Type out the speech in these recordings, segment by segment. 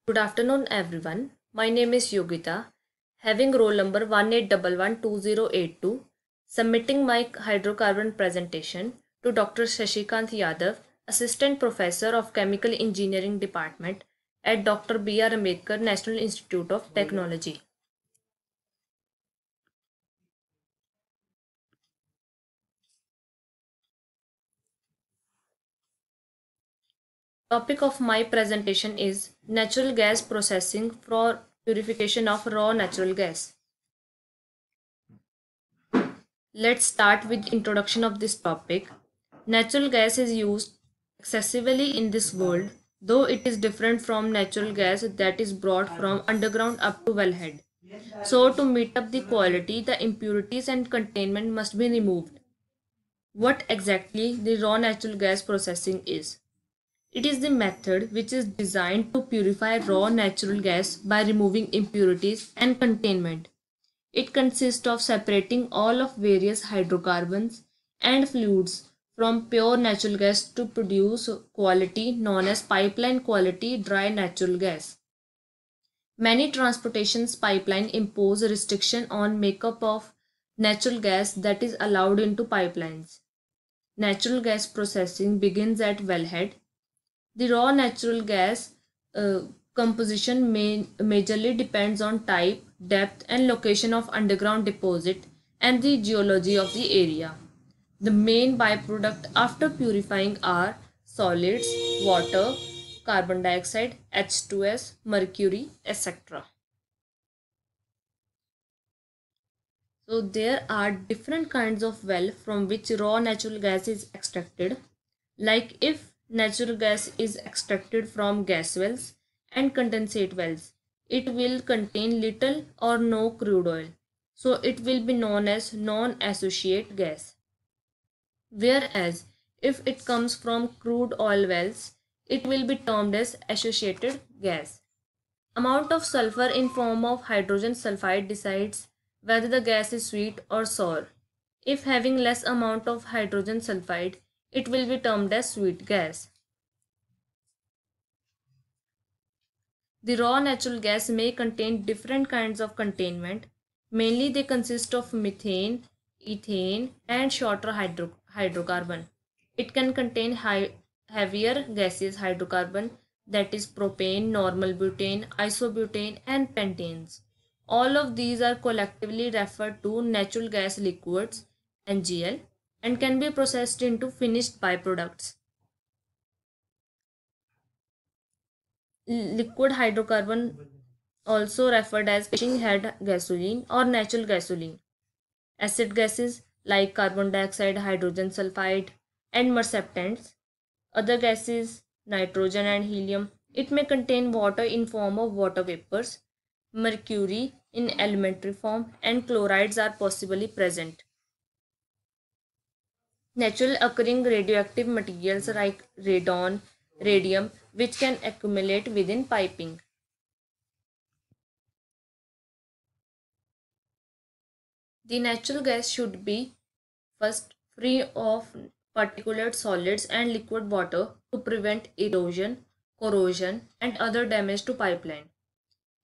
Good afternoon, everyone. My name is Yogita, having roll number 18112082, submitting my hydrocarbon presentation to Dr. Shashikant Yadav, Assistant Professor of Chemical Engineering Department at Dr. B.R. Ambedkar National Institute of Technology. Topic of my presentation is natural gas processing for purification of raw natural gas. Let's start with introduction of this topic. Natural gas is used excessively in this world, though it is different from natural gas that is brought from underground up to wellhead. So to meet up the quality, the impurities and containment must be removed. What exactly the raw natural gas processing is? It is the method which is designed to purify raw natural gas by removing impurities and containment. It consists of separating all of various hydrocarbons and fluids from pure natural gas to produce quality known as pipeline quality dry natural gas. Many transportations pipeline impose a restriction on makeup of natural gas that is allowed into pipelines. Natural gas processing begins at wellhead. The raw natural gas uh, composition majorly depends on type, depth, and location of underground deposit and the geology of the area. The main byproduct after purifying are solids, water, carbon dioxide, H2S, mercury, etc. So there are different kinds of well from which raw natural gas is extracted. Like if natural gas is extracted from gas wells and condensate wells, it will contain little or no crude oil. So it will be known as non-associate gas. Whereas if it comes from crude oil wells, it will be termed as associated gas. Amount of sulfur in form of hydrogen sulfide decides whether the gas is sweet or sour. If having less amount of hydrogen sulfide, it will be termed as sweet gas. The raw natural gas may contain different kinds of containment. Mainly they consist of methane, ethane and shorter hydrocarbon. It can contain heavier gaseous hydrocarbon, that is propane, normal butane, isobutane and pentanes. All of these are collectively referred to natural gas liquids, NGL, and can be processed into finished byproducts. Liquid hydrocarbon, also referred as fishing head gasoline or natural gasoline. Acid gases like carbon dioxide, hydrogen sulfide, and merceptants. Other gases, nitrogen and helium. It may contain water in form of water vapors, mercury in elementary form, and chlorides are possibly present. Natural occurring radioactive materials like radon, radium, which can accumulate within piping. The natural gas should be first free of particulate solids and liquid water to prevent erosion, corrosion, and other damage to pipeline.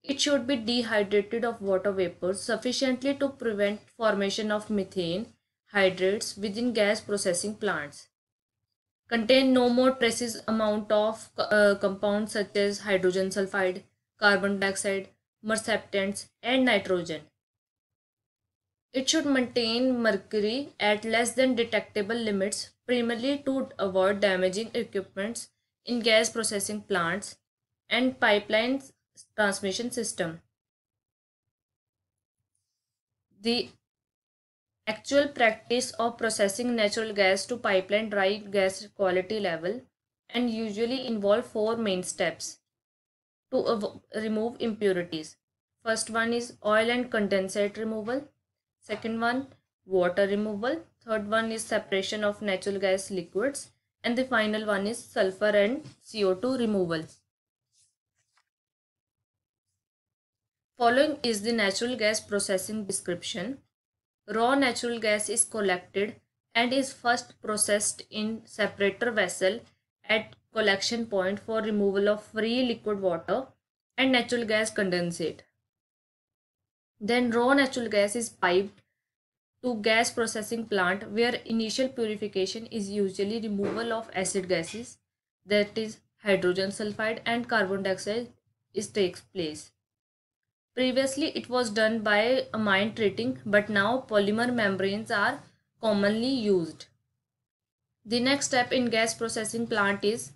It should be dehydrated of water vapors sufficiently to prevent formation of methane hydrates within gas processing plants. Contain no more traces amount of compounds such as hydrogen sulfide, carbon dioxide, merceptants, and nitrogen. It should maintain mercury at less than detectable limits, primarily to avoid damaging equipments in gas processing plants and pipelines transmission system. The actual practice of processing natural gas to pipeline dry gas quality level and usually involve four main steps to remove impurities. First one is oil and condensate removal. Second one, water removal. Third one is separation of natural gas liquids. And the final one is sulfur and CO2 removal. Following is the natural gas processing description. Raw natural gas is collected and is first processed in separator vessel at collection point for removal of free liquid water and natural gas condensate. Then raw natural gas is piped to gas processing plant where initial purification is usually removal of acid gases, that is hydrogen sulfide and carbon dioxide is takes place. Previously it was done by amine treating, but now polymer membranes are commonly used. The next step in gas processing plant is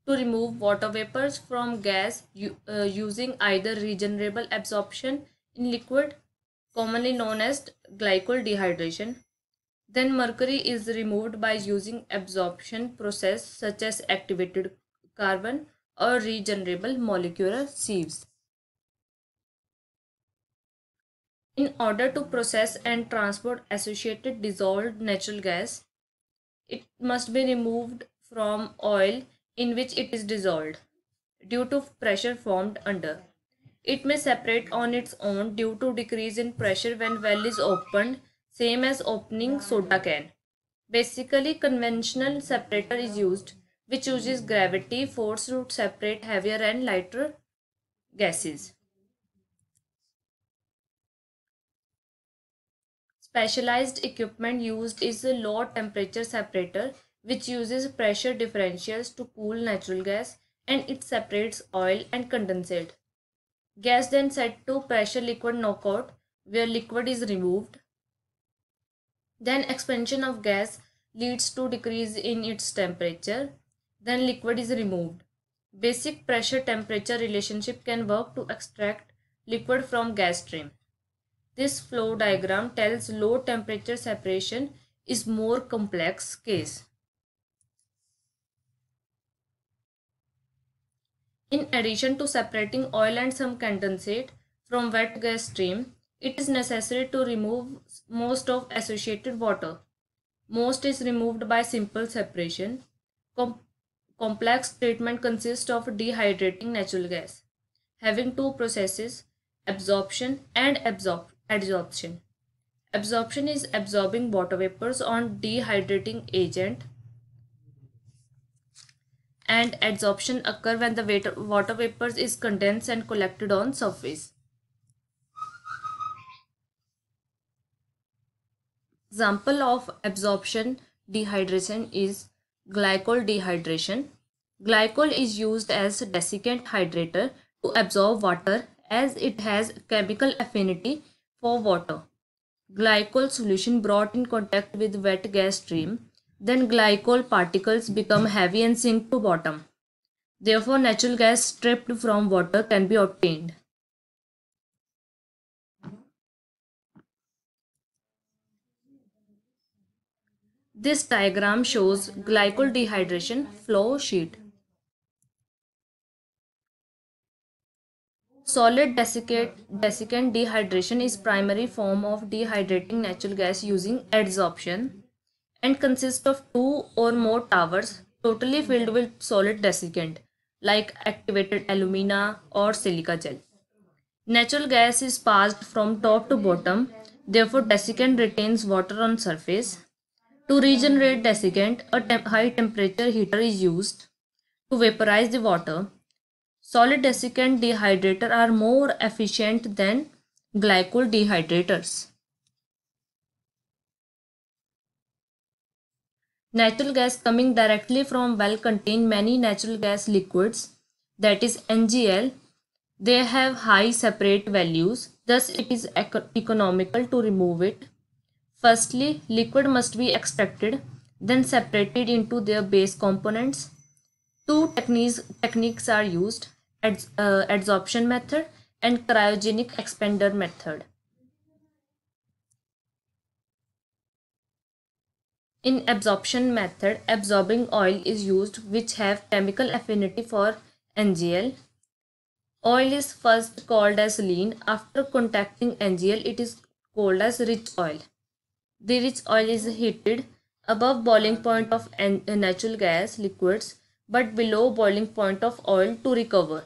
to remove water vapors from gas using either regenerable absorption in liquid, commonly known as glycol dehydration. Then mercury is removed by using absorption process such as activated carbon or regenerable molecular sieves. In order to process and transport associated dissolved natural gas, it must be removed from oil in which it is dissolved due to pressure formed under. It may separate on its own due to decrease in pressure when well is opened, same as opening soda can. Basically, conventional separator is used, which uses gravity force to separate heavier and lighter gases. Specialized equipment used is a low temperature separator, which uses pressure differentials to cool natural gas, and it separates oil and condensate. Gas then set to pressure liquid knockout where liquid is removed. Then expansion of gas leads to decrease in its temperature. Then liquid is removed. Basic pressure temperature relationship can work to extract liquid from gas stream. This flow diagram tells low temperature separation is more complex case. In addition to separating oil and some condensate from wet gas stream, it is necessary to remove most of associated water. Most is removed by simple separation. Complex treatment consists of dehydrating natural gas, having two processes, absorption and adsorption. Absorption is absorbing water vapors on dehydrating agent, and adsorption occur when the water vapors is condensed and collected on surface. Example of absorption dehydration is glycol dehydration. Glycol is used as desiccant hydrator to absorb water as it has chemical affinity for water. Glycol solution brought in contact with wet gas stream, then glycol particles become heavy and sink to bottom. Therefore, natural gas stripped from water can be obtained. This diagram shows glycol dehydration flow sheet. Solid desiccant dehydration is primary form of dehydrating natural gas using adsorption and consists of two or more towers totally filled with solid desiccant like activated alumina or silica gel. Natural gas is passed from top to bottom, therefore desiccant retains water on surface. To regenerate desiccant, a high temperature heater is used to vaporize the water. Solid desiccant dehydrator are more efficient than glycol dehydrators. Natural gas coming directly from well contain many natural gas liquids, that is NGL. They have high separate values, thus it is economical to remove it. Firstly, liquid must be extracted, then separated into their base components. Two techniques are used, adsorption method and cryogenic expander method. In absorption method, absorbing oil is used which have chemical affinity for NGL. Oil is first called as lean. After contacting NGL, it is called as rich oil. The rich oil is heated above boiling point of natural gas liquids but below boiling point of oil to recover.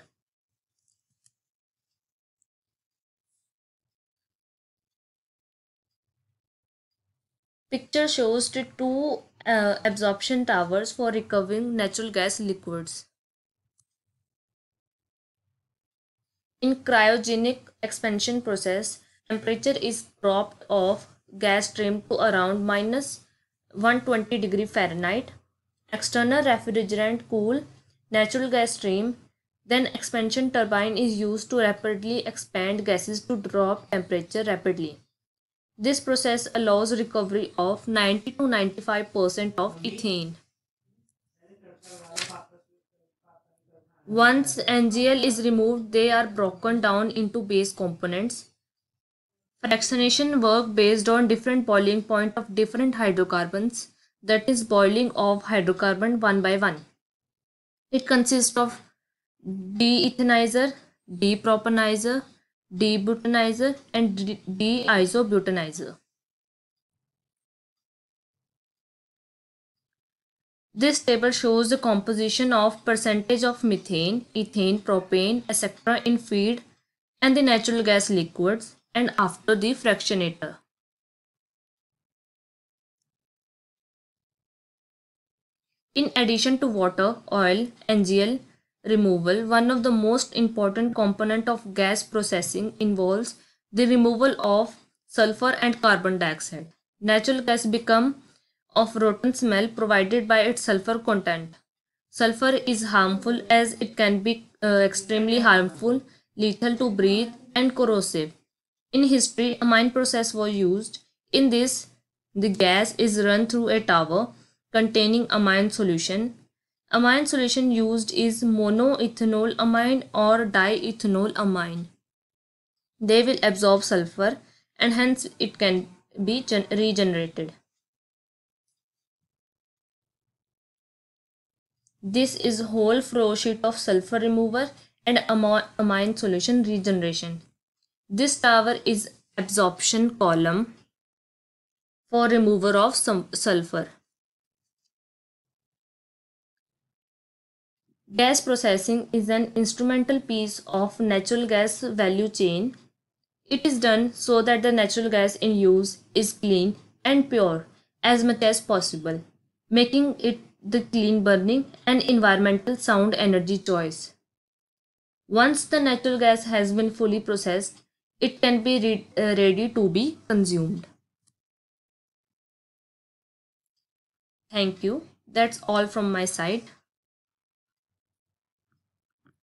Picture shows the two absorption towers for recovering natural gas liquids. In cryogenic expansion process, temperature is dropped off gas stream to around minus 120 degree Fahrenheit. External refrigerant cool natural gas stream. Then expansion turbine is used to rapidly expand gases to drop temperature rapidly. This process allows recovery of 90 to 95% of ethane. Once NGL is removed, they are broken down into base components. Fractionation work based on different boiling point of different hydrocarbons, that is boiling of hydrocarbon one by one. It consists of de-ethanizer, de-propanizer, de-butanizer and de-isobutanizer. This table shows the composition of percentage of methane, ethane, propane, etc. in feed and the natural gas liquids and after the fractionator. In addition to water, oil, NGL removal, one of the most important component of gas processing involves the removal of sulfur and carbon dioxide. Natural gas become of rotten smell provided by its sulfur content. Sulfur is harmful as it can be extremely harmful, lethal to breathe, and corrosive. In history, amine process was used. In this, the gas is run through a tower containing amine solution. Amine solution used is monoethanol amine or diethanol amine. They will absorb sulfur and hence it can be regenerated. This is whole flow sheet of sulfur remover and amine solution regeneration. This tower is absorption column for remover of sulfur. Gas processing is an instrumental piece of natural gas value chain. It is done so that the natural gas in use is clean and pure as much as possible, making it the clean burning and environmental sound energy choice. Once the natural gas has been fully processed, it can be ready to be consumed. Thank you. That's all from my side.